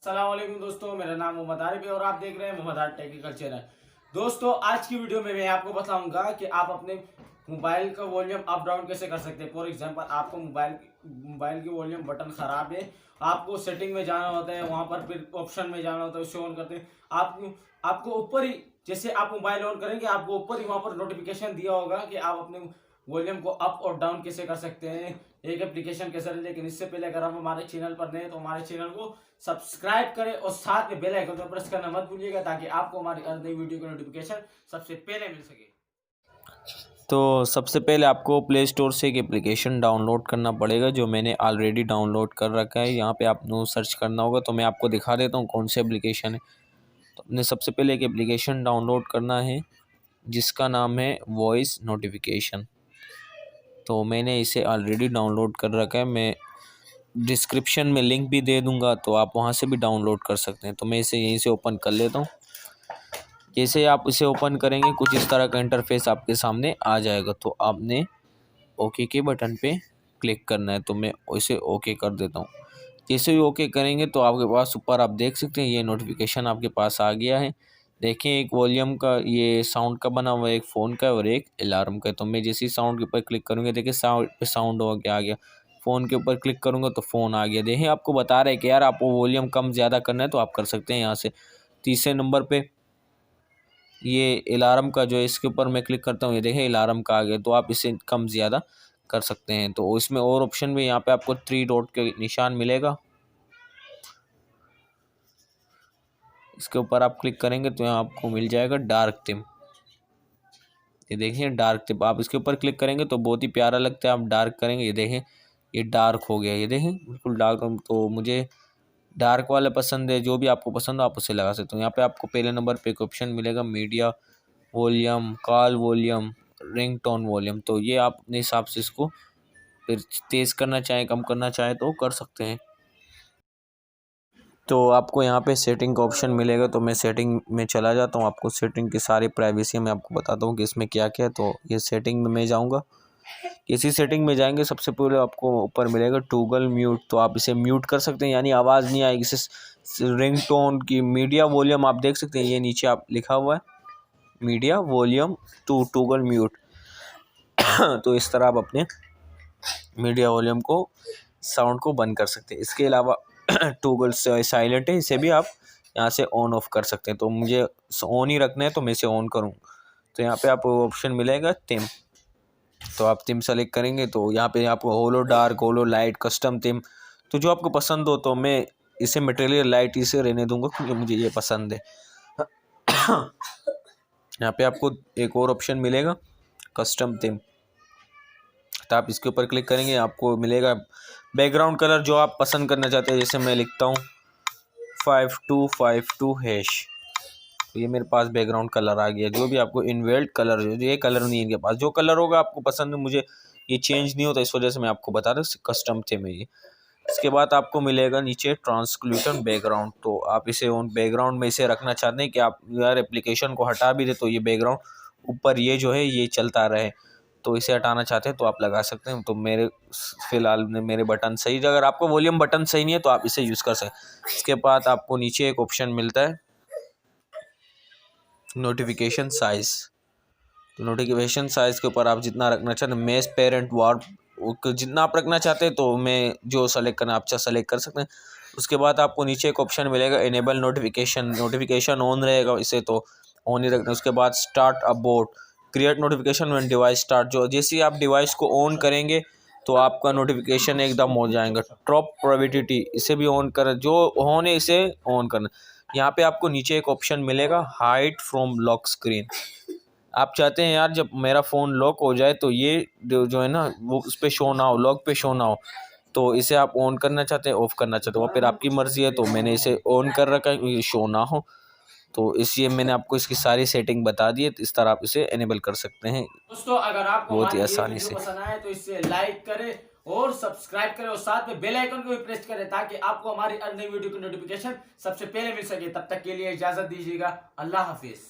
अस्सलाम वालेकुम दोस्तों, मेरा नाम मोहम्मद आरिफ है और आप देख रहे हैं मोहम्मद आरिफ टेक्निकल चैनल। दोस्तों, आज की वीडियो में मैं आपको बताऊंगा कि आप अपने मोबाइल का वॉल्यूम अप डाउन कैसे कर सकते हैं। फॉर एग्जांपल, आपको मोबाइल की वॉल्यूम बटन खराब है, आपको सेटिंग में जाना होता है, वहां पर फिर ऑप्शन में जाना होता है, उसे ऑन करते हैं। आपको ऊपर ही, जैसे आप मोबाइल ऑन करेंगे, आपको ऊपर ही वहां पर नोटिफिकेशन दिया होगा कि आप अपने वॉल्यूम को अप और डाउन कैसे कर सकते हैं, एक एप्लीकेशन के जरिए। लेकिन इससे पहले अगर आप हमारे चैनल पर नए तो हमारे चैनल को सब्सक्राइब करें और साथ में बेल आइकन को प्रेस करना मत भूलिएगा, ताकि आपको हमारी हर नई वीडियो की नोटिफिकेशन सबसे पहले मिल सके। तो सबसे पहले आपको प्ले स्टोर से एक एप्लीकेशन डाउनलोड करना पड़ेगा, जो मैंने ऑलरेडी डाउनलोड कर रखा है। यहाँ पे आपको सर्च करना होगा, तो मैं आपको दिखा देता हूँ कौन सी एप्लीकेशन है। तो अपने सबसे पहले एक एप्लीकेशन डाउनलोड करना है जिसका नाम है वॉइस नोटिफिकेशन। तो मैंने इसे ऑलरेडी डाउनलोड कर रखा है, मैं डिस्क्रिप्शन में लिंक भी दे दूँगा, तो आप वहाँ से भी डाउनलोड कर सकते हैं। तो मैं इसे यहीं से ओपन कर लेता हूँ। जैसे आप इसे ओपन करेंगे, कुछ इस तरह का इंटरफेस आपके सामने आ जाएगा। तो आपने ओके के बटन पे क्लिक करना है, तो मैं इसे ओके कर देता हूँ। जैसे ही ओके करेंगे तो आपके पास ऊपर आप देख सकते हैं ये नोटिफिकेशन आपके पास आ गया है। देखें, एक वॉल्यूम का, ये साउंड का बना हुआ है, एक फ़ोन का और एक अलार्म का। तो मैं जैसे ही साउंड के ऊपर क्लिक करूँगा, देखिए साउंड पे साउंड हो के आ गया। फ़ोन के ऊपर क्लिक करूँगा तो फ़ोन आ गया। देखिए, आपको बता रहे हैं कि यार आपको वॉल्यूम कम ज़्यादा करना है तो आप कर सकते हैं यहाँ से। तीसरे नंबर पे ये अलार्म का जो है, इसके ऊपर मैं क्लिक करता हूँ, ये देखें अलार्म का आ गया। तो आप इसे कम ज़्यादा कर सकते हैं। तो इसमें और ऑप्शन भी, यहाँ पे आपको 3 डॉट के निशान मिलेगा, इसके ऊपर आप क्लिक करेंगे तो यहाँ आपको मिल जाएगा डार्क थीम। ये देखिए डार्क थीम, आप इसके ऊपर क्लिक करेंगे तो बहुत ही प्यारा लगता है। आप डार्क करेंगे, ये देखें ये डार्क हो गया, ये देखें बिल्कुल डार्क। तो मुझे डार्क वाला पसंद है, जो भी आपको पसंद हो आप उसे लगा सकते हो। यहाँ पे आपको पहले नंबर पे एक ऑप्शन मिलेगा media volume, call volume, ringtone volume. तो ये आप अपने हिसाब से इसको फिर तेज़ करना चाहें, कम करना चाहें तो कर सकते हैं। तो आपको यहाँ पे सेटिंग का ऑप्शन मिलेगा, तो मैं सेटिंग में चला जाता हूँ। आपको सेटिंग की सारी प्राइवेसी मैं आपको बताता हूँ कि इसमें क्या क्या है। तो ये सेटिंग में मैं जाऊँगा, इसी सेटिंग में जाएंगे, सबसे पहले आपको ऊपर मिलेगा टॉगल म्यूट। तो आप इसे म्यूट कर सकते हैं, यानी आवाज़ नहीं आएगी। इसे रिंगटोन की मीडिया वॉल्यूम आप देख सकते हैं, ये नीचे आप लिखा हुआ है media volume to toggle mute. तो इस तरह आप अपने मीडिया वॉल्यूम को, साउंड को बंद कर सकते हैं। इसके अलावा टॉगल साइलेंट है, इसे भी आप यहाँ से ऑन ऑफ कर सकते हैं। तो मुझे ऑन ही रखना है, तो मैं इसे ऑन करूँ। तो यहाँ पे आपको ऑप्शन मिलेगा थीम। तो आप थीम सेलेक्ट करेंगे तो यहाँ पे आपको होलो डार्क, होलो लाइट, कस्टम थीम, तो जो आपको पसंद हो। तो मैं इसे मटेरियल लाइट इसे रहने दूंगा क्योंकि मुझे ये पसंद है। यहाँ पे आपको एक और ऑप्शन मिलेगा कस्टम थीम। तो आप इसके ऊपर क्लिक करेंगे, आपको मिलेगा बैकग्राउंड कलर जो आप पसंद करना चाहते हैं। जैसे मैं लिखता हूँ 5252 हैश, तो ये मेरे पास बैकग्राउंड कलर आ गया। जो भी आपको इनवेल्ट कलर, ये कलर नहीं है इनके पास, जो कलर होगा आपको पसंद है। मुझे ये चेंज नहीं होता, इस वजह से मैं आपको बता रहा हूँ कस्टम थीम है ये। इसके बाद आपको मिलेगा नीचे ट्रांसक्लूजन बैकग्राउंड। तो आप इसे ऑन बैकग्राउंड में इसे रखना चाहते हैं कि आप यार एप्लीकेशन को हटा भी दे तो ये बैकग्राउंड ऊपर ये जो है ये चलता रहे। तो इसे हटाना चाहते हैं तो आप लगा सकते हैं। तो मेरे फिलहाल मेरे बटन सही है। अगर आपको वॉल्यूम बटन सही नहीं है तो आप इसे यूज़ कर सकते हैं। इसके बाद आपको नीचे एक ऑप्शन मिलता है नोटिफिकेशन साइज़। तो नोटिफिकेशन साइज़ के ऊपर आप जितना रखना चाहते हैं, मेस पेरेंट वार्प, जितना आप रखना चाहते हैं, तो मैं जो सेलेक्ट करना आप सेलेक्ट कर सकते हैं। उसके बाद आपको नीचे एक ऑप्शन मिलेगा इनेबल नोटिफिकेशन ऑन रहेगा, इसे तो ऑन ही रखना है। उसके बाद start about, create notification when device start, जो जैसे ही आप डिवाइस को ऑन करेंगे तो आपका नोटिफिकेशन एकदम हो जाएगा। टॉप प्रायोरिटी, इसे भी ऑन कर, जो ऑन है इसे ऑन करना। यहाँ पे आपको नीचे एक ऑप्शन मिलेगा हाइड फ्रॉम लॉक स्क्रीन। आप चाहते हैं यार जब मेरा फ़ोन लॉक हो जाए तो ये जो है ना वो उस पर शो ना हो, लॉक पे शो ना हो। तो इसे आप ऑन करना चाहते हैं, ऑफ़ करना चाहते हो, फिर आपकी मर्ज़ी है। तो मैंने इसे ऑन कर रखा है क्योंकि शो ना हो। तो इसलिए मैंने आपको इसकी सारी सेटिंग बता दी है। तो इस तरह आप इसे इनेबल कर सकते हैं दोस्तों, अगर आपको बहुत ही हमारी ये आसानी वीडियो से। पसंद आए तो इसे लाइक करें और सब्सक्राइब करें और साथ में बेल आइकन को भी प्रेस करें, ताकि आपको हमारी हर नई वीडियो की नोटिफिकेशन सबसे पहले मिल सके। तब तक के लिए इजाजत दीजिएगा। अल्लाह हाफिज।